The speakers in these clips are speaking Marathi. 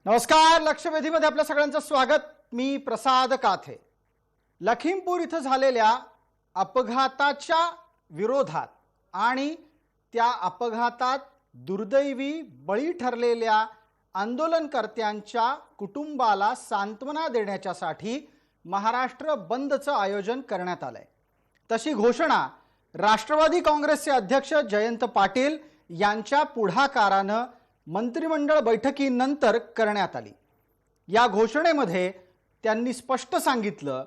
नमस्कार. लक्षवेधीमध्ये आपल्या सगळ्यांचं स्वागत. मी प्रसाद काथे. लखीमपूर इथं झालेल्या अपघाताच्या विरोधात आणि त्या अपघातात दुर्दैवी बळी ठरलेल्या आंदोलनकर्त्यांच्या कुटुंबाला सांत्वना देण्यासाठी महाराष्ट्र बंदचं आयोजन करण्यात आलंय. तशी घोषणा राष्ट्रवादी काँग्रेसचे अध्यक्ष जयंत पाटील यांच्या पुढाकारानं मंत्रिमंडळ बैठकीनंतर करण्यात आली. या घोषणेमध्ये त्यांनी स्पष्ट सांगितलं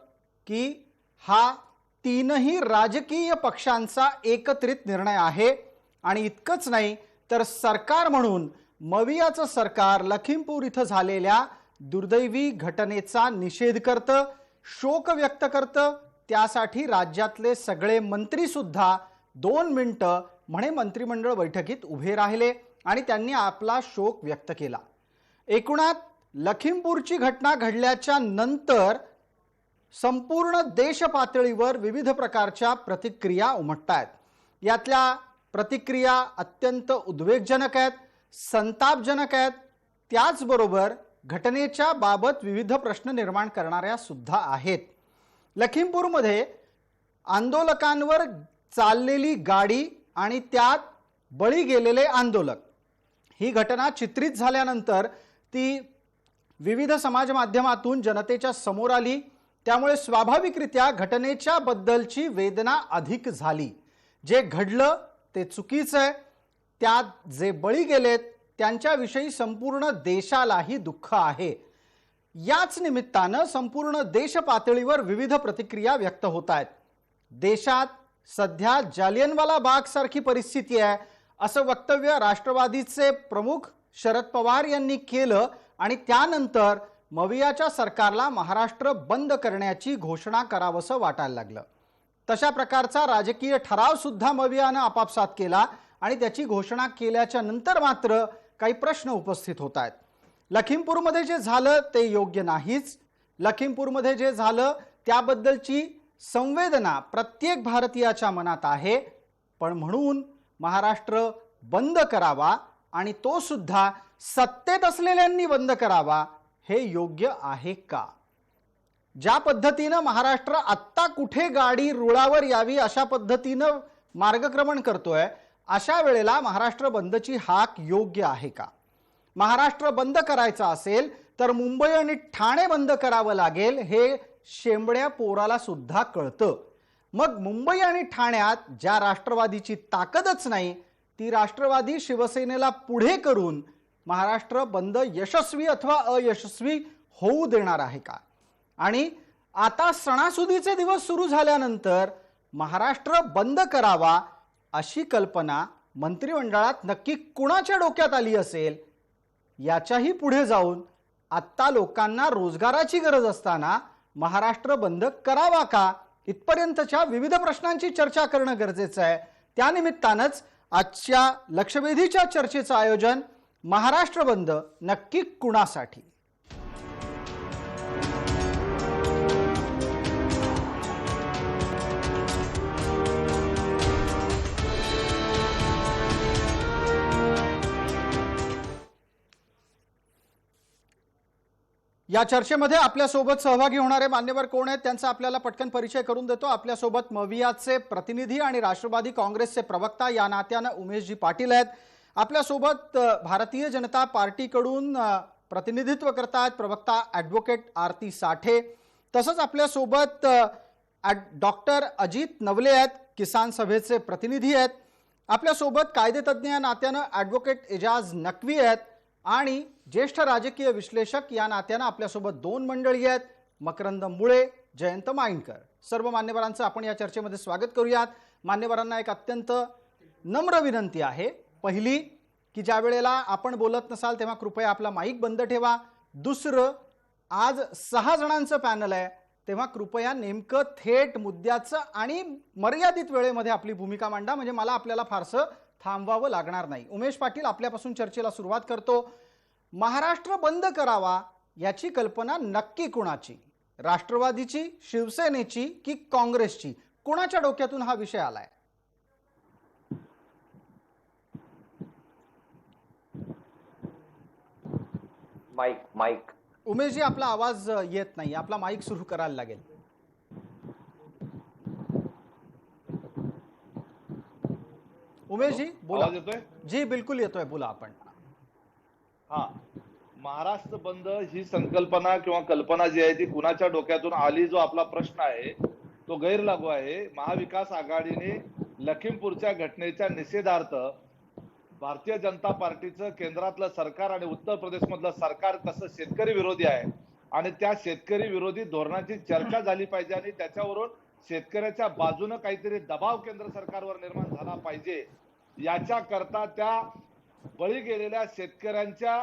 की हा तीनही राजकीय पक्षांचा एकत्रित निर्णय आहे आणि इतकंच नाही तर सरकार म्हणून मवियाचं सरकार लखीमपूर इथं झालेल्या दुर्दैवी घटनेचा निषेध करतं, शोक व्यक्त करतं. त्यासाठी राज्यातले सगळे मंत्री सुद्धा 2 मिनिटं म्हणे मंत्रिमंडळ बैठकीत उभे राहिले आणि त्यांनी आपला शोक व्यक्त केला. एकूणात लखीमपूरची घटना घडल्याच्या नंतर संपूर्ण देश पातळीवर विविध प्रकारच्या प्रतिक्रिया उमटतात. यातल्या प्रतिक्रिया अत्यंत उद्वेगजनक आहेत, संतापजनक आहेत. त्याचबरोबर घटनेच्या बाबत विविध प्रश्न निर्माण करणाऱ्या सुद्धा आहेत. लखीमपूरमध्ये आंदोलकांवर चाललेली गाडी आणि त्यात बळी गेलेले आंदोलक ही घटना चित्रित झाल्यानंतर ती विविध समाज माध्यमातून जनतेच्या समोर आली. त्यामुळे स्वाभाविकरित्या घटनेच्या बद्दलची वेदना अधिक झाली. जे घडलं ते चुकीचं आहे. त्यात जे बळी गेलेत त्यांच्याविषयी संपूर्ण देशालाही दुःख आहे. याच निमित्तानं संपूर्ण देश पातळीवर विविध प्रतिक्रिया व्यक्त होत आहेत. देशात सध्या जालियनवाला बाग सारखी परिस्थिती आहे असं वक्तव्य राष्ट्रवादीचे प्रमुख शरद पवार यांनी केलं आणि त्यानंतर मवियाच्या सरकारला महाराष्ट्र बंद करण्याची घोषणा करावंसं वाटायला लागलं. तशा प्रकारचा राजकीय ठराव सुद्धा मवियानं आपापसात केला आणि त्याची घोषणा केल्याच्या नंतर मात्र काही प्रश्न उपस्थित होत आहेत. लखीमपूरमध्ये जे झालं ते योग्य नाहीच. लखीमपूरमध्ये जे झालं त्याबद्दलची संवेदना प्रत्येक भारतीयाच्या मनात आहे. पण म्हणून महाराष्ट्र बंद करावा आणि तो सुद्धा सत्तेत असलेल्यांनी बंद करावा हे योग्य आहे का? ज्या पद्धतीनं महाराष्ट्र आत्ता कुठे गाडी रुळावर यावी अशा पद्धतीनं मार्गक्रमण करतोय, अशा वेळेला महाराष्ट्र बंदची हाक योग्य आहे का? महाराष्ट्र बंद करायचा असेल तर मुंबई आणि ठाणे बंद करावं लागेल हे शेंबड्या पोराला सुद्धा कळतं. मग मुंबई आणि ठाण्यात ज्या राष्ट्रवादीची ताकदच नाही ती राष्ट्रवादी शिवसेनेला पुढे करून महाराष्ट्र बंद यशस्वी अथवा अयशस्वी होऊ देणार आहे का? आणि आता सणासुदीचे दिवस सुरू झाल्यानंतर महाराष्ट्र बंद करावा अशी कल्पना मंत्रिमंडळात नक्की कुणाच्या डोक्यात आली असेल? याच्याही पुढे जाऊन आत्ता लोकांना रोजगाराची गरज असताना महाराष्ट्र बंद करावा का इथपर्यंतच्या विविध प्रश्नांची चर्चा करणं गरजेचं आहे. त्यानिमित्तानंच आजच्या लक्षवेधीच्या चर्चेचं आयोजन महाराष्ट्र बंद नक्की कुणासाठी? या चर्चेमध्ये आपल्यासोबत सहभागी होणारे मान्यवर कोण आहेत त्यांचा आपल्याला पटकन परिचय करून देतो. आपल्यासोबत मवियाचे प्रतिनिधी आणि राष्ट्रवादी काँग्रेसचे प्रवक्ता या नात्यानं उमेशजी पाटील आहेत. आपल्यासोबत भारतीय जनता पार्टीकडून प्रतिनिधित्व करतात प्रवक्ता ॲडव्होकेट आरती साठे. तसंच आपल्यासोबत डॉक्टर अजित नवले आहेत, किसान सभेचे प्रतिनिधी आहेत. आपल्यासोबत कायदेतज्ञ या नात्यानं ॲडव्होकेट एजाज नक्वी आहेत आणि ज्येष्ठ राजकीय विश्लेषक या नात्यानं आपल्यासोबत 2 मंडळी आहेत, मकरंद मुळे, जयंत माइंडकर. सर्व मान्यवरांचं आपण या चर्चेमध्ये स्वागत करूयात. मान्यवरांना एक अत्यंत नम्र विनंती आहे. पहिली की ज्या वेळेला आपण बोलत नसाल तेव्हा कृपया आपला माईक बंद ठेवा. दुसरं, आज 6 जणांचं पॅनल आहे तेव्हा कृपया नेमकं थेट मुद्द्याचं आणि मर्यादित वेळेमध्ये आपली भूमिका मांडा, म्हणजे मला आपल्याला फारसं थांबवावं लागणार नाही. उमेश पाटील, आपल्यापासून चर्चेला सुरुवात करतो. महाराष्ट्र बंद करावा याची कल्पना नक्की कुणाची? राष्ट्रवादीची, शिवसेनेची की काँग्रेसची? कोणाच्या डोक्यातून हा विषय आलाय? माईक माईक उमेशजी, आपला आवाज येत नाही, आपला माईक सुरू करायला लागेल. उमेशजी बोला. आवाज येतोय? जी बिलकुल येतोय, बोला आपण. हा, महाराष्ट्र बंद ही संकल्पना किंवा कल्पना जी आहे ती कुणाच्या डोक्यातून आली, जो आपला प्रश्न आहे तो गैरलागू आहे. महाविकास आघाडीने लखीमपूरच्या घटनेच्या निषेधार्थ भारतीय जनता पार्टीचं केंद्रातलं सरकार आणि उत्तर प्रदेश मधलं सरकार कसं शेतकरी विरोधी आहे आणि त्या शेतकरी विरोधी धोरणाची चर्चा झाली पाहिजे आणि त्याच्यावरून शेतकऱ्याच्या बाजूने काहीतरी दबाव केंद्र सरकारवर निर्माण झाला पाहिजे, याच्या करता त्या बळी गेलेल्या शेतकऱ्यांच्या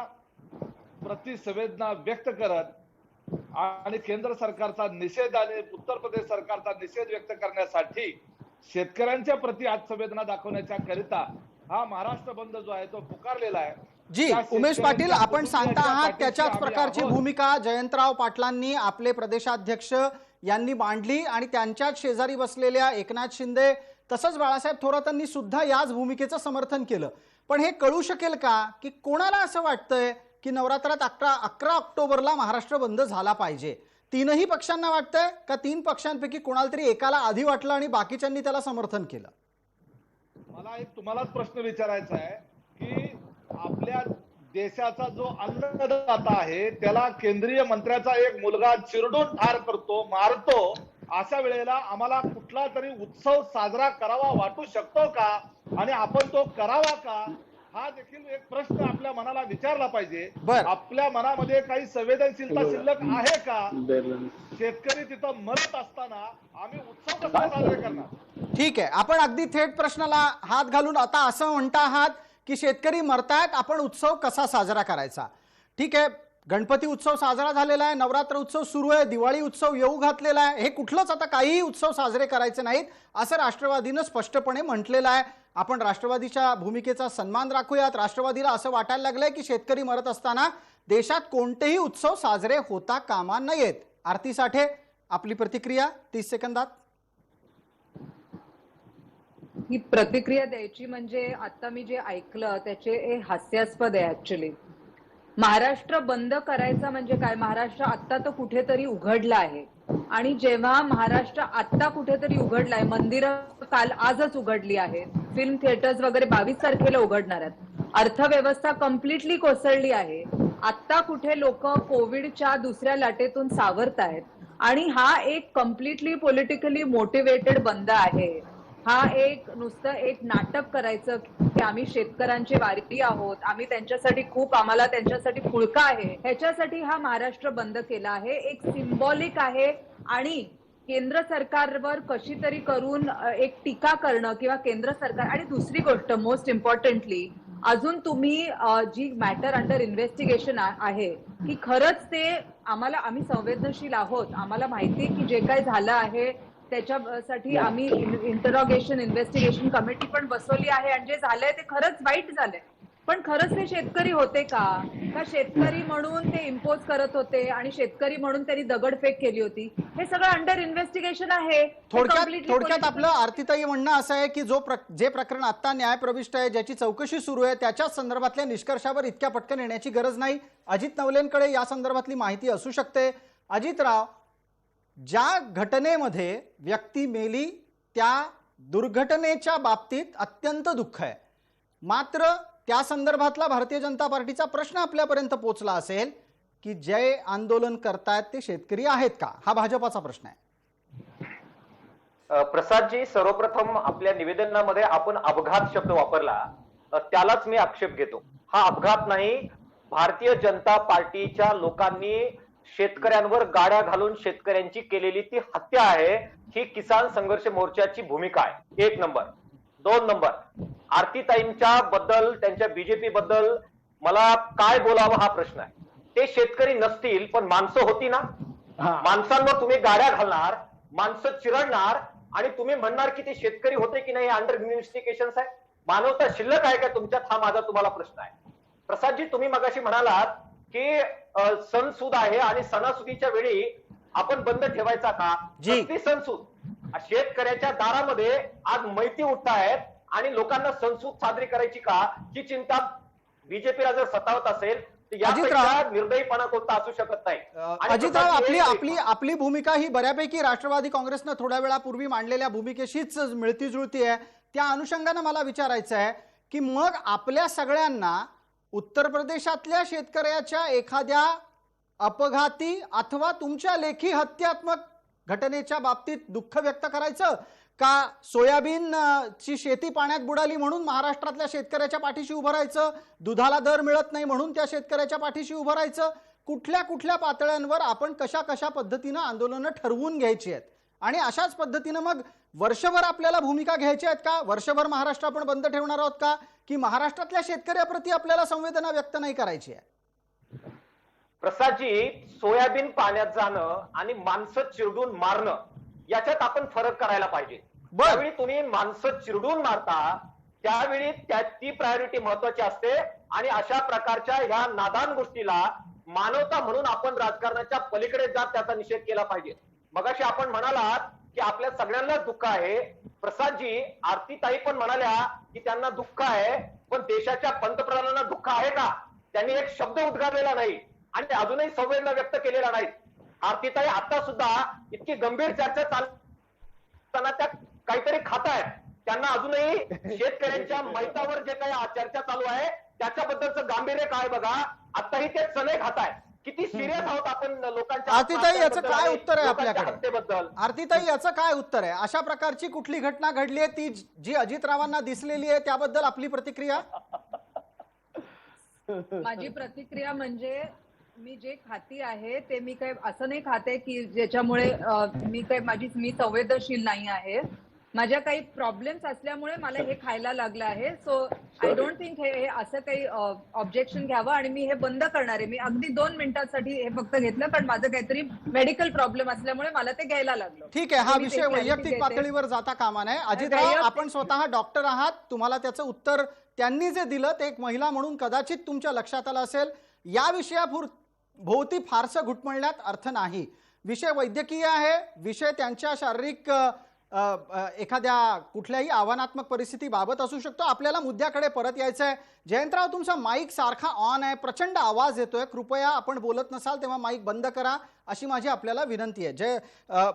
प्रति संवेदना व्यक्त करत आणि केंद्र सरकारचा निषेध आणि उत्तर प्रदेश सरकारचा निषेध व्यक्त करण्यासाठी शेतकऱ्यांच्या प्रति आज संवेदना दाखवण्याच्या करिता हा महाराष्ट्र बंद जो आहे तो पुकारलेला आहे. जी उमेश पाटील, आपण सांगता आहात त्याच्याच प्रकारची भूमिका जयंतराव पाटलांनी आपले प्रदेशाध्यक्ष यांनी मांडली आणि त्यांच्याच शेजारी बसलेल्या एकनाथ शिंदे तसंच बाळासाहेब थोरातांनी सुद्धा याच भूमिकेचं समर्थन केलं. पण हे कळू शकेल का की कोणाला असं वाटतंय की नवरात्रात 11 ऑक्टोबरला महाराष्ट्र बंद झाला पाहिजे? तीनही पक्षांना वाटतंय का 3 पक्षांपैकी कोणाला तरी एकाला आधी वाटलं आणि बाकीच्यांनी त्याला समर्थन केलं? मला एक तुम्हालाच प्रश्न विचारायचा आहे की आपल्या देशाचा जो अन्नदाता आहे त्याला केंद्रीय मंत्र्याचा एक मुलगा चिरडून ठार करतो, मारतो, अशा वेळेला आम्हाला कुठला तरी उत्सव साजरा करावा वाटू शकतो का आणि आपण तो करावा का, हा देखील एक प्रश्न आपल्या मनाला विचारला पाहिजे. आपल्या मनामध्ये काही संवेदनशीलता शिल्लक आहे का? शेतकरी तिथं मरत असताना आम्ही उत्सव कसा साजरे करणार? ठीक आहे, आपण अगदी थेट प्रश्नाला हात घालून आता असं म्हणता आहात की शेतकरी मरतायत, आपण उत्सव कसा साजरा करायचा? ठीक आहे, गणपती उत्सव साजरा झालेला आहे, नवरात्र उत्सव सुरू आहे, दिवाळी उत्सव येऊ घातलेला आहे, हे कुठलंच आता काहीही उत्सव साजरे करायचे नाहीत असं राष्ट्रवादीनं स्पष्टपणे म्हटलेलं आहे. आपण राष्ट्रवादीच्या भूमिकेचा सन्मान राखूयात. राष्ट्रवादीला असं वाटायला लागलंय की शेतकरी मरत असताना देशात कोणतेही उत्सव साजरे होता कामा नयेत. आरती साठे, आपली प्रतिक्रिया 30 सेकंदात. ही प्रतिक्रिया द्यायची म्हणजे आता मी जे ऐकलं त्याचे हास्यास्पद आहे ऍक्च्युली. महाराष्ट्र बंद करायचा म्हणजे काय? महाराष्ट्र आत्ता तर कुठेतरी उघडला आहे आणि जेव्हा महाराष्ट्र आत्ता कुठेतरी उघडलाय, मंदिरं आजच उघडली आहेत, फिल्म थिएटर्स वगैरे 22 तारखेला उघडणार आहेत, अर्थव्यवस्था कम्प्लिटली कोसळली आहे, आत्ता कुठे लोक कोविडच्या दुसऱ्या लाटेतून सावरतायत आणि हा एक कम्प्लिटली पॉलिटिकली मोटिवेटेड बंद आहे. हा एक नुसतं एक नाटक करायचं की आम्ही शेतकऱ्यांचे वारी आहोत, आम्ही त्यांच्यासाठी आम्हाला त्यांच्यासाठी पुळका आहे, ह्याच्यासाठी हा महाराष्ट्र बंद केला आहे. एक सिम्बॉलिक आहे आणि केंद्र सरकारवर कशी तरी करून एक टीका करणं किंवा केंद्र सरकार. आणि दुसरी गोष्ट मोस्ट इम्पॉर्टंटली, अजून तुम्ही जी मॅटर अंडर इन्व्हेस्टिगेशन आहे की खरंच ते आम्ही संवेदनशील आहोत, आम्हाला माहिती आहे की जे काय झालं आहे त्याच्यासाठी आम्ही इंटरोगेशन इन्व्हेस्टिगेशन कमिटी पण बसवली आहे आणि जे झालंय ते खरंच वाईट झालंय. पण खरंच ते शेतकरी होते का शेतकरी म्हणून ते इम्पोज करत होते आणि शेतकरी म्हणून त्यांनी दगडफेक केली होती? हे सगळं अंडर इन्व्हेस्टिगेशन आहे. थोडक्यात आपलं आरतीताई म्हणणं असं आहे की जे प्रकरण आता न्यायप्रविष्ट आहे, ज्याची चौकशी सुरू आहे, त्याच्याच संदर्भातल्या निष्कर्षावर इतक्या पटकन येण्याची गरज नाही. अजित नवलेंकडे या संदर्भातली माहिती असू शकते. अजितराव, ज्या घटनेमध्ये व्यक्ती मेली त्या दुर्घटनेच्या बाबतीत अत्यंत दुःख आहे, मात्र त्या संदर्भातला भारतीय जनता पार्टीचा प्रश्न आपल्यापर्यंत पोहोचला असेल की जे आंदोलन करतायत ते शेतकरी आहेत का, हा भाजपाचा प्रश्न आहे. प्रसादजी, सर्वप्रथम आपल्या निवेदनामध्ये आपण अपघात शब्द वापरला, त्यालाच मी आक्षेप घेतो. हा अपघात नाही, भारतीय जनता पार्टीच्या लोकांनी शेतकऱ्यांवर गाड्या घालून शेतकऱ्यांची केलेली ती हत्या आहे. ही किसान संघर्ष मोर्चाची भूमिका आहे. 1 नंबर. 2 नंबर, आरतीताईंच्या बद्दल, त्यांच्या बीजेपी बद्दल मला काय बोलावं हा प्रश्न आहे. ते शेतकरी नसतील पण माणसं होती ना, माणसांवर तुम्ही गाड्या घालणार, माणसं चिरडणार आणि तुम्ही म्हणणार की ते शेतकरी होते की नाही, अंडर इन्व्हेस्टिगेशन आहे. मानवता शिल्लक आहे का तुमच्यात, हा माझा तुम्हाला प्रश्न आहे. प्रसादजी, तुम्ही मगाशी म्हणालात की सणसूद आहे आणि सणासुदीच्या वेळी आपण बंद ठेवायचा का? ती सणसूद शेतकऱ्याच्या दारामध्ये आज मैती उठतायत आणि लोकांना सणसूद साजरी करायची का ही चिंता बीजेपीला जर सतावत असेल यापेक्षा निर्दयीपणा कोणता असू शकत नाही. आणि अजितराव, प्रसादजी, आपली भूमिका ही बऱ्यापैकी राष्ट्रवादी काँग्रेसनं थोड्या वेळापूर्वी मांडलेल्या भूमिकेशीच मिळती जुळती आहे. त्या अनुषंगानं मला विचारायचं आहे की मग आपल्या सगळ्यांना उत्तर प्रदेशातल्या शेतकऱ्याच्या एखाद्या अपघाती अथवा तुमच्या लेखी हत्यात्मक घटनेच्या बाबतीत दुःख व्यक्त करायचं का सोयाबीन ची शेती पाण्यात बुडाली म्हणून महाराष्ट्रातल्या शेतकऱ्याच्या पाठीशी उभं राहायचं, दुधाला दर मिळत नाही म्हणून त्या शेतकऱ्याच्या पाठीशी उभं राहायचं? कुठल्या कुठल्या पातळ्यांवर आपण कशा कशा पद्धतीनं आंदोलनं ठरवून घ्यायची आहेत आणि अशाच पद्धतीनं मग वर्षभर आपल्याला भूमिका घ्यायच्या आहेत का? वर्षभर महाराष्ट्र आपण बंद ठेवणार आहोत का, की महाराष्ट्रातल्या शेतकऱ्याप्रती आपल्याला संवेदना व्यक्त नाही करायची आहे? प्रसादजी, सोयाबीन पाण्यात जाणं आणि माणसं चिरडून मारणं याच्यात आपण फरक करायला पाहिजे. त्यावेळी तुम्ही माणसं चिरडून मारता त्यावेळी ती प्रायोरिटी महत्वाची असते आणि अशा प्रकारच्या ह्या नादान गोष्टीला मानवता म्हणून आपण राजकारणाच्या पलीकडे जात त्याचा निषेध केला पाहिजे. मगाशी आपण म्हणालात की आपल्या सगळ्यांनाच दुःख आहे. प्रसादजी, आरतीताई पण म्हणाल्या की त्यांना दुःख आहे, पण देशाच्या पंतप्रधानांना दुःख आहे का? त्यांनी एक शब्द उद्गारलेला नाही आणि अजूनही संवेदना व्यक्त केलेला नाही. आरतीताई आता सुद्धा इतकी गंभीर चर्चा चालताना त्या काहीतरी खात आहेत. त्यांना अजूनही शेतकऱ्यांच्या मैतावर जे काही चर्चा चालू आहे त्याच्याबद्दलचं गांभीर्य काय बघा. आताही ते चणे खात आहेत. किती सिरियस आहोत आपण लोकांच्या आरतीताई, याचं काय उत्तर आहे आपल्याकडे? हत्येबद्दल आरतीताई, याचं काय उत्तर आहे? अशा प्रकारची कुठली घटना घडली आहे ती जी अजितरावांना दिसलेली आहे त्याबद्दल आपली प्रतिक्रिया? माझी प्रतिक्रिया म्हणजे मी जे खाती आहे ते मी काय असं नाही खाते की ज्याच्यामुळे मी संवेदनशील नाही आहे. माझ्या काही प्रॉब्लेम्स असल्यामुळे मला हे खायला लागलं आहे. सो आय डोंट थिंक हे असं काही ऑब्जेक्शन घ्यावं आणि मी हे बंद करणार आहे. मी अगदी 2 मिनिटांसाठी हे फक्त घेतलं कारण माझं काहीतरी मेडिकल प्रॉब्लेम असल्यामुळे मला ते घ्यायला लागलं. ठीक आहे, हा विषय वैयक्तिक पातळीवर जाता कामा नये. अजितराव, आपण स्वतः डॉक्टर आहात, तुम्हाला त्याचं उत्तर त्यांनी जे दिलं ते एक महिला म्हणून कदाचित तुमच्या लक्षात आलं असेल. या विषयाभोवती फारसं घुटमळण्यात अर्थ नाही. विषय वैद्यकीय आहे, विषय त्यांच्या शारीरिक एखाद्या कुठल्याही आव्हानात्मक परिस्थितीबाबत असू शकतो. आपल्याला मुद्द्याकडे परत यायचं आहे. जयंतराव, तुमचा माईक सारखा ऑन आहे, प्रचंड आवाज येतोय. कृपया आपण बोलत नसाल तेव्हा माईक बंद करा अशी माझी आपल्याला विनंती आहे.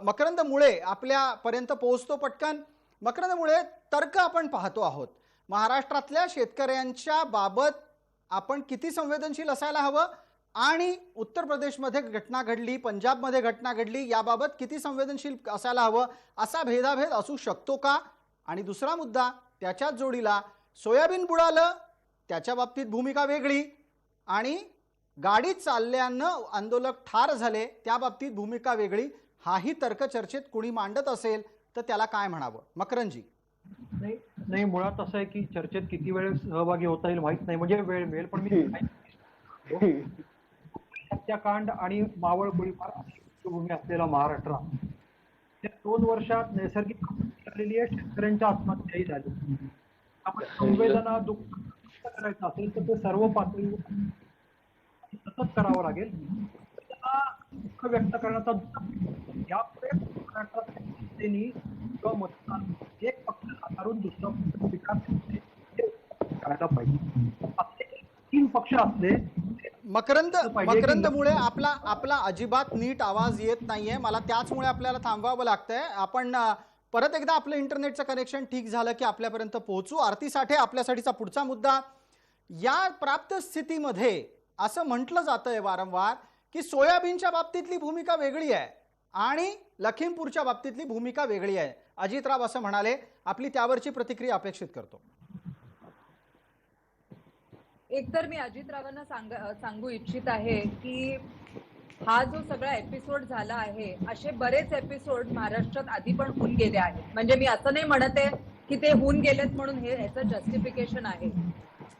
मकरंद मुळे आपल्यापर्यंत पोहोचतो पटकन. मकरंद मुळे, तर्क आपण पाहतो आहोत. महाराष्ट्रातल्या शेतकऱ्यांच्या बाबत आपण किती संवेदनशील असायला हवं आणि उत्तर प्रदेशमध्ये घटना घडली, पंजाबमध्ये घटना घडली, याबाबत किती संवेदनशील असायला हवं, असा भेदाभेद असू शकतो का? आणि दुसरा मुद्दा त्याच्याच जोडीला, सोयाबीन बुडालं त्याच्या बाबतीत भूमिका वेगळी आणि गाडीत चालल्यानं आंदोलक ठार झाले त्या बाबतीत भूमिका वेगळी. हाही तर्क चर्चेत कुणी मांडत असेल तर त्याला काय म्हणावं? मकरंदजी. नाही, मुळात असं आहे की चर्चेत किती वेळ सहभागी होता येईल माहित नाही, म्हणजे वेळ मिळेल, पण मी हत्याकांड आणि मावळ गोळीबार भूमी असलेला महाराष्ट्र या 2 वर्षात नैसर्गिक झालेली आहे. शेतकऱ्यांच्या आत्महत्याही झाली. आपण संवेदना दुःख करायचं असेल तर ते सर्व पातळीवर सतत करावं लागेल. दुःख व्यक्त करण्याचा यापुढे महाराष्ट्रात मतदान एक पक्ष साकारून दुसरा विकास करायला पाहिजे. 3 पक्ष असले. मकरंदमुळे आपला अजिबात नीट आवाज येत नाहीये. मला त्याचमुळे आपल्याला थांबवावं लागतंय. आपण परत एकदा आपलं इंटरनेटचं कनेक्शन ठीक झालं की आपल्यापर्यंत पोहोचू. आरती साठे, आपल्यासाठीचा पुढचा मुद्दा. या प्राप्त स्थितीमध्ये असं म्हटलं जातंय वारंवार की सोयाबीनच्या बाबतीतली भूमिका वेगळी आहे आणि लखीमपूरच्या बाबतीतली भूमिका वेगळी आहे. अजितराव असं म्हणाले. आपली त्यावरची प्रतिक्रिया अपेक्षित करतो. एकतर मी अजितरावांना सांगू इच्छित आहे की हा जो सगळा एपिसोड झाला आहे, असे बरेच एपिसोड महाराष्ट्रात आधी पण होऊन गेले आहेत. म्हणजे मी असं नाही म्हणत आहे की ते होऊन गेलेत म्हणून हे याचं जस्टिफिकेशन आहे.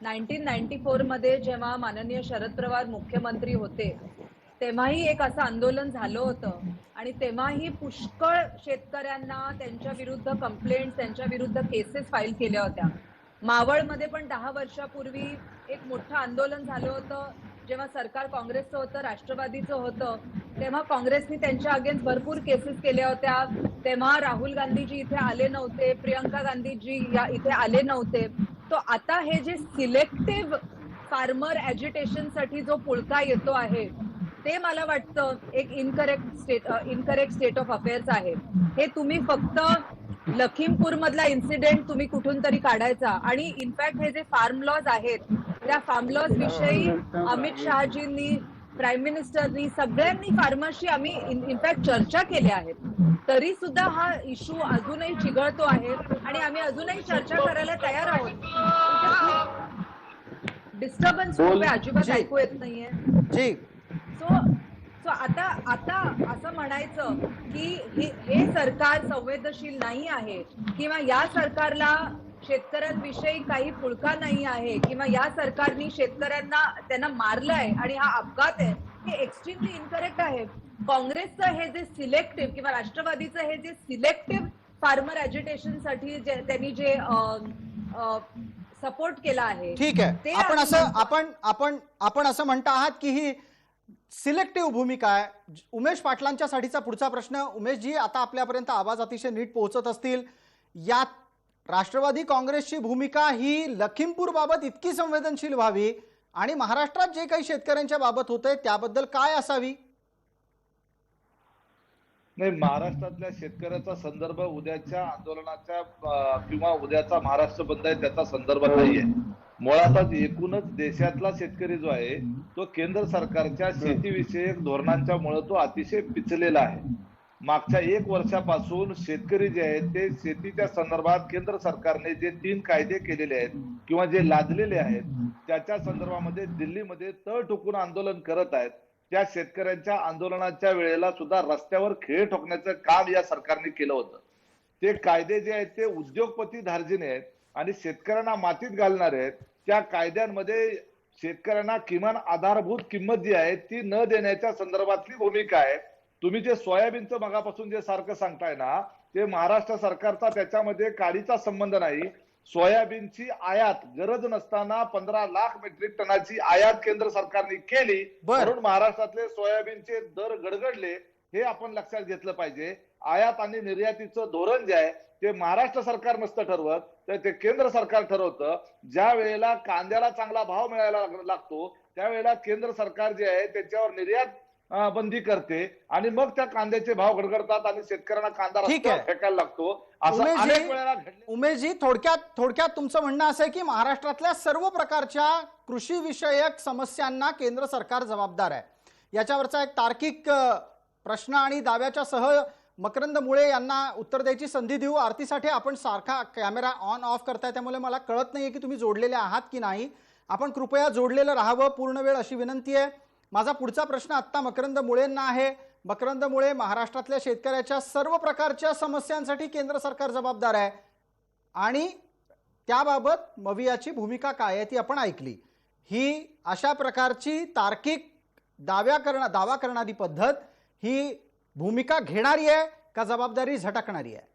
1994 मध्ये जेव्हा माननीय शरद पवार मुख्यमंत्री होते तेव्हाही एक असं आंदोलन झालं होतं आणि तेव्हाही पुष्कळ शेतकऱ्यांना त्यांच्या विरुद्ध कंप्लेंट्स, त्यांच्या विरुद्ध केसेस फाईल केल्या होत्या. मावळमध्ये पण 10 वर्षापूर्वी एक मोठं आंदोलन झालं होतं. जेव्हा सरकार काँग्रेसचं होतं, राष्ट्रवादीचं होतं, तेव्हा काँग्रेसने त्यांच्या अगेन्स्ट भरपूर केसेस केल्या होत्या. तेव्हा राहुल गांधीजी इथे आले नव्हते, प्रियंका गांधीजी इथे आले नव्हते. तो आता हे जे फार्मर ॲजिटेशन साठी जो पुळका येतो आहे ते मला वाटतं एक इनकरेक्ट स्टेट ऑफ अफेअर्स आहे. हे तुम्ही फक्त लखीमपूर मधला इन्सिडेंट तुम्ही कुठून तरी काढायचा आणि इनफॅक्ट हे जे फार्म लॉज आहेत त्या फार्म लॉज विषयी अमित शहाजींनी, प्राईम मिनिस्टरनी, सगळ्यांनी फार्मर्सशी आम्ही इनफॅक्ट चर्चा केल्या आहेत. तरी सुद्धा हा इश्यू अजूनही चिघळतो आहे आणि आम्ही अजूनही चर्चा करायला तयार आहोत. डिस्टर्बन्स खूप आहे, अजिबात जी. ऐकू येत नाहीये. जी सो आता असं म्हणायचं की हे सरकार संवेदनशील नाही आहे किंवा या सरकारला शेतकऱ्यांविषयी काही पुळका नाही आहे किंवा या सरकारने शेतकऱ्यांना त्यांना मारलंय आणि हा अपघात आहे, हे एक्स्ट्रीमली इनकरेक्ट आहे. काँग्रेसचं हे जे सिलेक्टिव्ह किंवा राष्ट्रवादीचं हे जे सिलेक्टिव्ह फार्मर ॲजिटेशन साठी त्यांनी जे सपोर्ट केला आहे, ठीक आहे. ते आपण आम्ही असं म्हणतो. आपण असं म्हणता आहात की ही सिलेक्टिव्ह भूमिका आहे. उमेश पाटलांच्या साठीचा पुढचा प्रश्न. उमेशजी, आता आपल्यापर्यंत आवाज अतिशय नीट पोहोचत असतील. यात राष्ट्रवादी काँग्रेसची भूमिका ही लखीमपूर बाबत इतकी संवेदनशील व्हावी आणि महाराष्ट्रात जे काही शेतकऱ्यांच्या बाबत होतंय त्याबद्दल काय असावी? नाही, महाराष्ट्रातल्या शेतकऱ्याचा संदर्भ उद्याच्या आंदोलनाच्या किंवा उद्याचा महाराष्ट्र बंद आहे त्याचा संदर्भ नाहीये. मुळातच एकूणच देशातला शेतकरी जो आहे तो केंद्र सरकारच्या शेतीविषयक धोरणांच्या मुळे तो अतिशय पिचलेला आहे. मागच्या 1 वर्षापासून शेतकरी जे आहेत ते शेतीच्या संदर्भात केंद्र सरकारने जे 3 कायदे केलेले आहेत किंवा जे लादलेले आहेत त्याच्या संदर्भामध्ये दिल्लीमध्ये तळ ठोकून आंदोलन करत आहेत. त्या शेतकऱ्यांच्या आंदोलनाच्या वेळेला सुद्धा रस्त्यावर खिळे ठोकण्याचं काम या सरकारने केलं होतं. ते कायदे जे आहेत ते उद्योगपती धार्जिने आहेत आणि शेतकऱ्यांना मातीत घालणारे आहेत. त्या कायद्यांमध्ये शेतकऱ्यांना किमान आधारभूत किंमत जी आहे ती न देण्याच्या संदर्भातली भूमिका आहे. तुम्ही जे सोयाबीनचं मगापासून जे सारखं सांगताय ना, ते महाराष्ट्र सरकारचा त्याच्यामध्ये काडीचा संबंध नाही. सोयाबीनची आयात गरज नसताना 15 लाख मेट्रिक टनाची आयात केंद्र सरकारने केली म्हणून महाराष्ट्रातले सोयाबीनचे दर गडगडले, हे आपण लक्षात घेतलं पाहिजे. आयात आणि निर्यातीचं धोरण जे आहे ते महाराष्ट्र सरकार नसतं ठरवत, तर ते केंद्र सरकार ठरवतं. ज्या वेळेला कांद्याला चांगला भाव मिळायला लागतो त्यावेळेला केंद्र सरकार जे आहे त्याच्यावर निर्यात बंदी करते आणि मग त्या कांद्याचे भाव गडगडतात आणि शेतकऱ्यांना कांदा रस्त्यावर फेकायला लागतो. असं अनेक वेळेला घडलं. उमेशजी, थोडक्यात तुमचं म्हणणं असं आहे की महाराष्ट्रातल्या सर्व प्रकारच्या कृषी विषयक समस्यांना केंद्र सरकार जबाबदार आहे. याच्यावरचा एक तार्किक प्रश्न आणि दाव्याच्या सह मकरंद मुळे यांना उत्तर द्यायची संधी देऊ. आरतीसाठी आपण सारखा कॅमेरा ऑन ऑफ करताय त्यामुळे मला कळत नाहीये की तुम्ही जोडलेले आहात की नाही. आपण कृपया जोडलेलं राहावं पूर्ण वेळ अशी विनंती आहे. माझा पुढचा प्रश्न आत्ता मकरंद मुळेंना आहे. मकरंद मुळे, महाराष्ट्रातल्या शेतकऱ्याच्या सर्व प्रकारच्या समस्यांसाठी केंद्र सरकार जबाबदार आहे आणि त्याबाबत मवियाची भूमिका काय आहे ती आपण ऐकली. ही अशा प्रकारची तार्किक दावा करणारी पद्धत ही भूमिका घेणारी आहे का जबाबदारी झटकणारी आहे?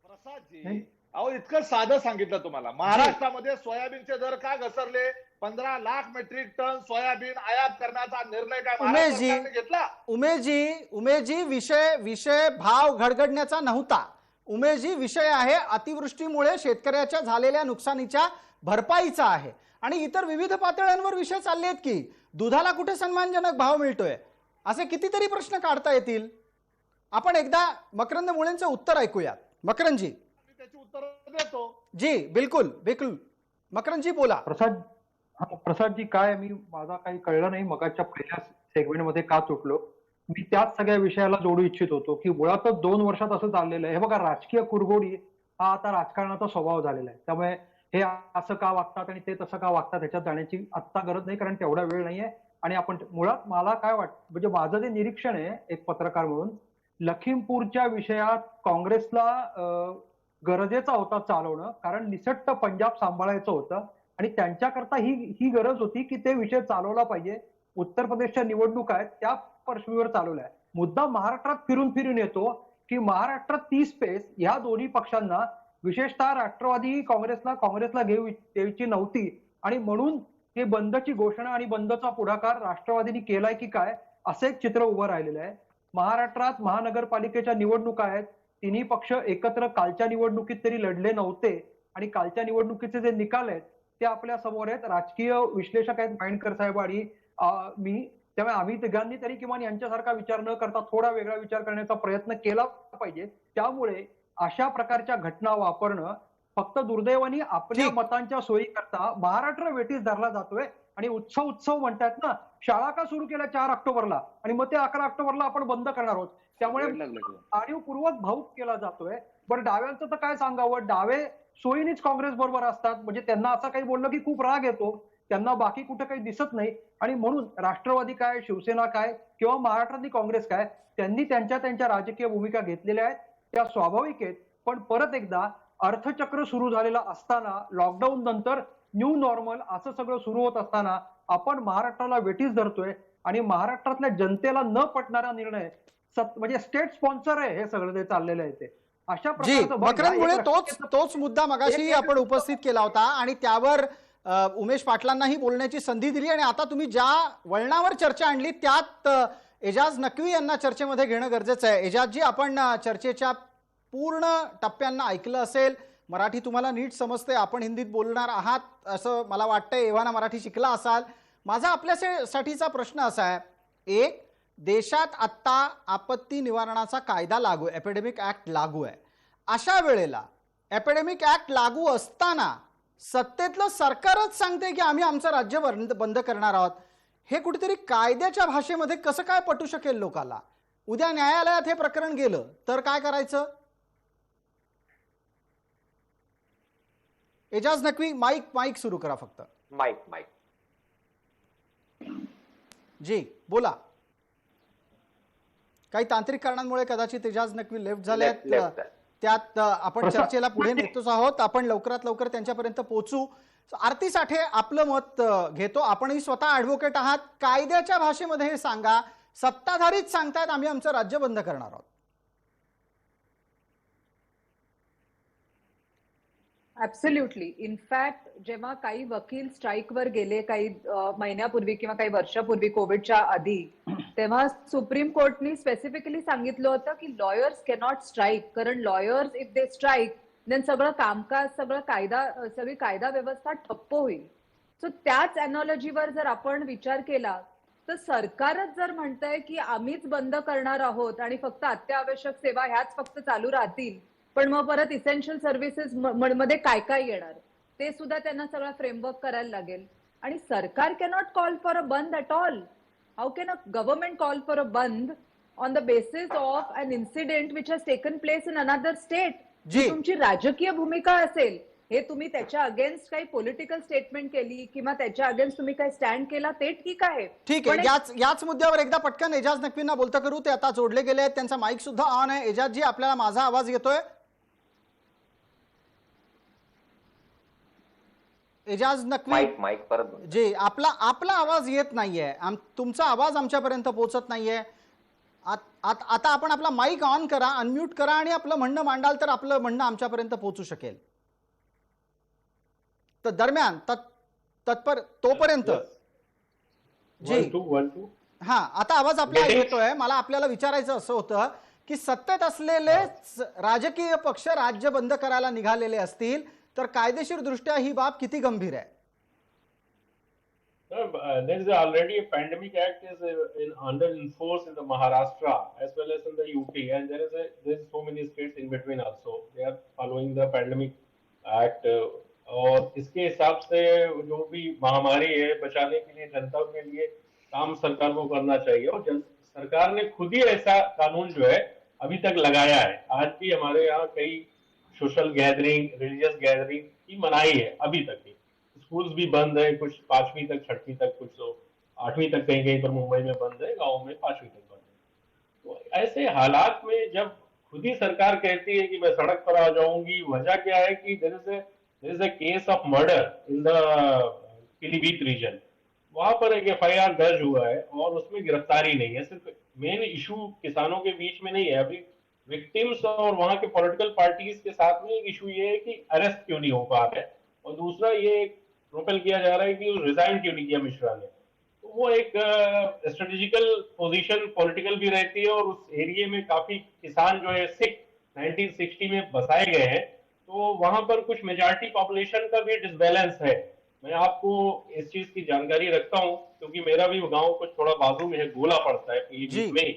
प्रसादजी, अहो इतकं साधं सांगितलं तुम्हाला. महाराष्ट्रामध्ये सोयाबीनचे दर का घसरले? 15 लाख मेट्रिक टन सोयाबीन आयात करण्याचा निर्णय काय महाराष्ट्र सरकारने घेतला? उमेशजी, विषय भाव घडघडण्याचा नव्हता. उमेशजी, विषय आहे अतिवृष्टीमुळे शेतकऱ्याच्या झालेल्या नुकसानीच्या भरपाईचा आहे आणि इतर विविध पातळ्यांवर विषय चालले आहेत की दुधाला कुठे सन्मानजनक भाव मिळतोय, असे कितीतरी प्रश्न काढता येतील. आपण एकदा मकरंद मुळेंचं उत्तर ऐकूयात. मकरंदजी. त्याची उत्तर देतो. जी बिलकुल. मकरंदजी बोला. प्रसादजी, काय माझा काही कळलं नाही मगाच्या पहिल्या सेगमेंटमध्ये का तुटलो. मी त्याच सगळ्या विषयाला जोडू इच्छित होतो की मुळातच 2 वर्षात असं चाललेलं आहे. हे बघा, राजकीय कुरघोडी हा आता राजकारणाचा स्वभाव झालेला आहे. त्यामुळे हे असं का वागतात आणि ते तसं का वागतात ह्याच्यात जाण्याची आत्ता गरज नाही, कारण तेवढा वेळ नाहीये. आणि आपण मुळात मला काय वाटतं, म्हणजे माझं जे निरीक्षण आहे एक पत्रकार म्हणून, लखीमपूरच्या विषयात काँग्रेसला गरजेचा होता चालवणं, कारण निसट्ट पंजाब सांभाळायचं होतं आणि त्यांच्याकरता ही गरज होती की ते विषय चालवला पाहिजे. उत्तर प्रदेशच्या निवडणुका आहेत त्या पार्श्वभूमीवर चालवलाय. मुद्दा महाराष्ट्रात फिरून येतो की महाराष्ट्रात ती स्पेस ह्या दोन्ही पक्षांना, विशेषतः राष्ट्रवादी काँग्रेसला द्यायची नव्हती आणि म्हणून हे बंदची घोषणा आणि बंदचा पुढाकार राष्ट्रवादीने केलाय की काय, असं एक चित्र उभं राहिलेलं आहे. महाराष्ट्रात महानगरपालिकेच्या निवडणुका आहेत. तिन्ही पक्ष एकत्र कालच्या निवडणुकीत तरी लढले नव्हते आणि कालच्या निवडणुकीचे जे निकाल आहेत ते आपल्या समोर आहेत. राजकीय विश्लेषक आहेत माइंडकर साहेब आणि मी. त्यामुळे आम्ही तिघांनी तरी किमान यांच्यासारखा विचार न करता थोडा वेगळा विचार करण्याचा प्रयत्न केला पाहिजे. त्यामुळे अशा प्रकारच्या घटना वापरणं फक्त दुर्दैवाने आपल्या ठीक. मतांच्या सोयी करता महाराष्ट्र वेठीस धरला जातोय. आणि उत्सव म्हणतात ना, शाळा का सुरू केल्या 4 ऑक्टोबरला आणि मग ते 11 ऑक्टोबरला आपण बंद करणार आहोत. त्यामुळे जाणीवपूर्वक भाऊक केला जातोय. बरं डाव्यांचं तर काय सांगावं, डावे सोयीनीच काँग्रेस बरोबर असतात. म्हणजे त्यांना असं काही बोललं की खूप राग येतो, त्यांना बाकी कुठे काही दिसत नाही. आणि म्हणून राष्ट्रवादी काय, शिवसेना काय किंवा महाराष्ट्रातली काँग्रेस काय, त्यांनी त्यांच्या राजकीय भूमिका घेतलेल्या आहेत, त्या स्वाभाविक आहेत. पण परत एकदा अर्थचक्र सुरू झालेलं असताना, लॉकडाऊन नंतर न्यू नॉर्मल असं सगळं सुरू होत असताना आपण महाराष्ट्राला वेठीस धरतोय आणि महाराष्ट्रातल्या जनतेला न पटणारा निर्णय म्हणजे स्टेट स्पॉन्सर आहे हे सगळं ते चाललेलं आहे. ते अशा जी प्रकारचं बघ, मकरंद मुळे एक तोच मुद्दा मगाशी आपण उपस्थित केला होता आणि त्यावर उमेश पाटलांनाही बोलण्याची संधी दिली. आणि आता तुम्ही ज्या वळणावर चर्चा आणली त्यात एजाज नक्वी यांना चर्चेमध्ये घेणं गरजेचं आहे. एजाजजी, आपण चर्चेच्या पूर्ण टप्प्यांना ऐकलं असेल, मराठी तुम्हाला नीट समजते, आपण हिंदीत बोलणार आहात असं मला वाटतंय, एव्हाना मराठी शिकला असाल. माझा आपल्यासाठीचा प्रश्न असा आहे, एक, देशात आत्ता आपत्ती निवारणाचा कायदा लागू आहे, एपिडेमिक ऍक्ट लागू आहे. अशा वेळेला एपिडेमिक ऍक्ट लागू असताना सत्तेतलं सरकारच सांगते की आम्ही आमचं राज्य बंद करणार आहोत. हे कुठेतरी कायद्याच्या भाषेमध्ये कसं काय पटू शकेल लोकांना? उद्या न्यायालयात हे प्रकरण गेलं तर काय करायचं? एजाज नक्वी, माईक सुरू करा फक्त. माईक जी बोला. काही तांत्रिक कारणांमुळे कदाचित एजाज नक्वी लेफ्ट झालेत. त्यात आपण चर्चेला पुढे नेतोच आहोत. आपण लवकरात लवकर त्यांच्यापर्यंत पोहोचू. आरती साठे आपलं मत घेतो. आपणही स्वतः ऍडव्होकेट आहात, कायद्याच्या भाषेमध्ये हे सांगा. सत्ताधारीच सांगतायत आम्ही आमचं राज्य बंद करणार आहोत. ऍब्सोल्युटली. इनफॅक्ट जेव्हा काही वकील स्ट्राईकवर गेले काही महिन्यापूर्वी किंवा काही वर्षापूर्वी कोविडच्या आधी, तेव्हा सुप्रीम कोर्टनी स्पेसिफिकली सांगितलं होतं की लॉयर्स कॅनॉट स्ट्राईक, कारण lawyers if they strike then सगळं कामकाज, सगळी कायदा व्यवस्था ठप्प होईल. सो त्याच अॅनॉलॉजीवर जर आपण विचार केला तर सरकारच जर म्हणतंय की आम्हीच बंद करणार आहोत आणि फक्त अत्यावश्यक सेवा ह्याच फक्त चालू राहतील, पण मग परत इसेन्शियल सर्व्हिसेस मध्ये काय काय येणार ते सुद्धा त्यांना सगळा फ्रेमवर्क करायला लागेल. आणि सरकार cannot call for a bandh at all. How can a government call for a bandh on the basis of an incident which has taken place in another state? जी तुमची राजकीय भूमिका असेल, हे तुम्ही त्याच्या अगेन्स्ट काही पॉलिटिकल स्टेटमेंट केली किंवा त्याच्या अगेन्स्ट तुम्ही काही स्टँड केला ते ठीक आहे. ठीक आहे. याच मुद्द्यावर एकदा पटकन एजाज नक्वींना बोलता करू. ते आता जोडले गेले आहेत, त्यांचा माईक सुद्धा ऑन आहे. एजाज जी, आपल्याला माझा आवाज येतोय? एजाज नक्वी माईक परत जी, आपला आवाज येत नाहीये, तुमचा आवाज आमच्यापर्यंत पोहोचत नाहीये. आता आपण आपला माईक ऑन करा, अनम्यूट करा आणि आपलं म्हणणं मांडाल तर आपलं म्हणणं आमच्यापर्यंत पोहोचू शकेल. तर दरम्यान तोपर्यंत जी हा, आता आवाज आपल्याला येतोय. मला आपल्याला विचारायचं असं होतं की सत्तेत असलेले राजकीय पक्ष राज्य बंद करायला निघालेले असतील तर कायदेशीर दृष्ट्या ही बाब किती गंभीर आहे? There is already a pandemic act is under enforce in the Maharashtra as well as in the UP, and there is so many states in between also. They are following the pandemic act. और इसके हिसाब से जो भी महामारी है बचाने के लिए जनता के लिए काम सरकार को करना चाहिए. और सरकार ने खुद ही ऐसा कानून जो है अभी तक लगाया है. आज भी हमारे यहाँ कई सोशल गैदरिंग, रिलीजियस गैदरिंग की मनाही है अभी तक ही. स्कूल्स भी बंद है, कुछ 5वीं तक, 6वीं तक, कुछ तो 8वीं तक कहीं पर मुंबई में बंद है, गाँव में 5वीं तक बंद है. तो ऐसे हालात में जब खुद ही सरकार कहती है कि मैं सड़क पर आ जाऊंगी, वजह क्या है कि there is a case of murder in the Pilibhit region. वहां पर एक FIR दर्ज हुआ है और उसमें गिरफ्तारी नहीं है. सिर्फ मेन इशू किसानों के बीच में नहीं है अभी, विक्टिम्स और वहां के पॉलिटिकल पार्टीज के साथ में एक इशू ये है कि अरेस्ट क्यों नहीं हो पा रहा है, और दूसरा ये प्रोपेल किया जा रहा है कि रिजाइन क्यों नहीं किया मिश्रा ने. तो वो एक स्ट्रेटेजिकल पोजीशन पॉलिटिकल भी रहती है, और उस एरिया में काफी किसान जो है सिख 1960 में बसाए गए हैं, तो वहां पर कुछ मेजॉरिटी पॉपुलेशन का भी डिसबैलेंस है. मैं आपको इस चीज की जानकारी रखता हूँ क्योंकि मेरा भी गांव कुछ थोड़ा बाजू में है, गोला पड़ता है जी। पीलीभीत में ही।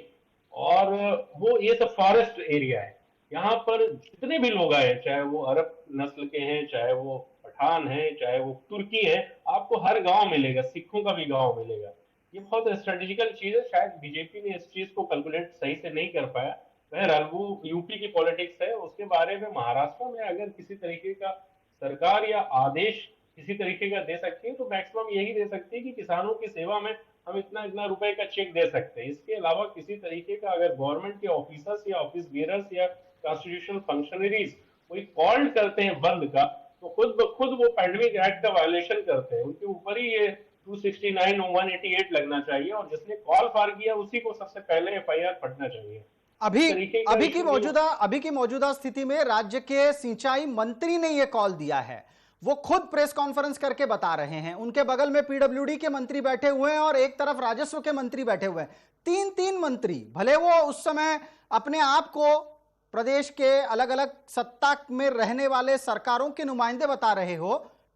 और वो ये सब फॉरेस्ट एरिया है। यहाँ पर जितने भी लोग आए, चाहे वो अरब नस्ल के हैं, चाहे वो पठान हैं, चाहे वो तुर्की हैं, आपको हर गांव मिलेगा, सिखों का भी गांव मिलेगा। ये बहुत स्ट्रेटेजिकल चीज है। शायद बीजेपी ने इस चीज को कैलकुलेट सही से नहीं कर पाया। बहरहाल वो यूपी की पॉलिटिक्स है, उसके बारे में महाराष्ट्र में अगर किसी तरीके का सरकार या आदेश किसी तरीके का दे सकती है तो मैक्सिमम यही दे सकती है कि किसानों की सेवा में हम इतना इतना रुपए का चेक दे सकते हैं। इसके अलावा किसी तरीके का अगर गवर्नमेंट के ऑफिसर्स या ऑफिस बेरर्स या कॉन्स्टिट्यूशनल फंक्शनरीज कोई कॉल करते हैं बंद का, तो खुद ब खुद वो पैंडेमिक एक्ट का वायलेशन करते हैं। उनके ऊपर ही ये 269 और 188 लगना चाहिए और जिसने कॉल फार किया उसी को सबसे पहले एफआईआर फटना चाहिए। अभी की मौजूदा स्थिति में राज्य के सिंचाई मंत्री ने यह कॉल दिया है। वो खुद प्रेस कॉन्फ्रेंस करके बता रहे हैं। उनके बगल में पीडब्ल्यूडी के मंत्री बैठे हुए हैं और एक तरफ राजस्व के मंत्री बैठे हुए हैं। तीन तीन मंत्री, भले वो उस समय अपने आप को प्रदेश के अलग अलग सत्ता में रहने वाले सरकारों के नुमाइंदे बता रहे हो,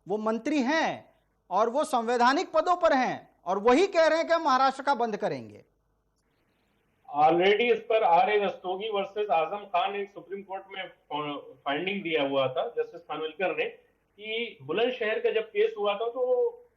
वो मंत्री हैं और वो संवैधानिक पदों पर हैं और वही कह रहे हैं कि हम महाराष्ट्र का बंद करेंगे। Already is per R A Rastogi versus Azam Khan एक सुप्रीम कोर्ट में फाइंडिंग दिया हुआ था जस्टिस खानविलकर ने कि बुलंदशहर का जब केस हुआ था तो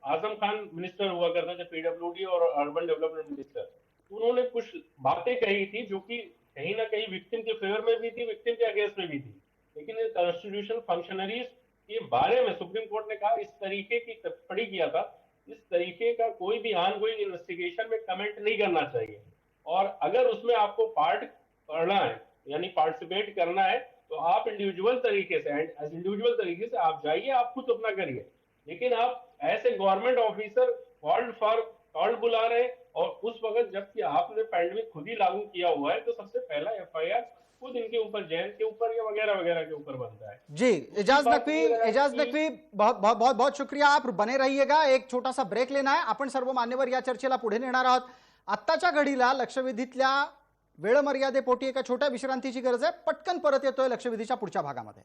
आजम खान मिनिस्टर हुआ करता था, पीडब्ल्यूडी और अर्बन डेवलपमेंट मिनिस्टर। उन्होंने कुछ बातें कही थी जो कि कहीं ना कहीं विक्टिम के फेवर में भी थी, विक्टिम के अगेंस्ट में भी थी। लेकिन कॉन्स्टिट्यूशनल फंक्शनरीज के बारे में सुप्रीम कोर्ट ने कहा इस तरीके की टिप्पणी किया था, इस तरीके का कोई भी ऑनगोइंग इन्वेस्टिगेशन में कमेंट नहीं करना चाहिए। और अगर उसमें आपको पार्ट करना है यानी पार्टिसिपेट करना है तो आप इंडिविजुअल तरीके से आप जाइए, आप खुद अपना करिए। लेकिन आप ऐसे गवर्नमेंट ऑफिसर कॉल्ड बुला रहे हैं और उस वक्त जबकि आपने पैंडेमिक खुद ही लागू किया हुआ है तो सबसे पहला एफआईआर खुद इनके ऊपर, जैन के ऊपर या वगैरह वगैरह के ऊपर बनता है। जी, एजाज नकवी बहुत शुक्रिया। आप बने रहिएगा। एक छोटा सा ब्रेक लेना आहे। आपण सर्व मान्यवर या चर्चेला पुढे नेणार आहोत। आत्ताच्या घडीला लक्षवेधीतल्या वेळ मर्यादेपोटी एका छोट्या विश्रांतीची गरज आहे। पटकन परत येतोय लक्षवेधीच्या पुढच्या भागामध्ये।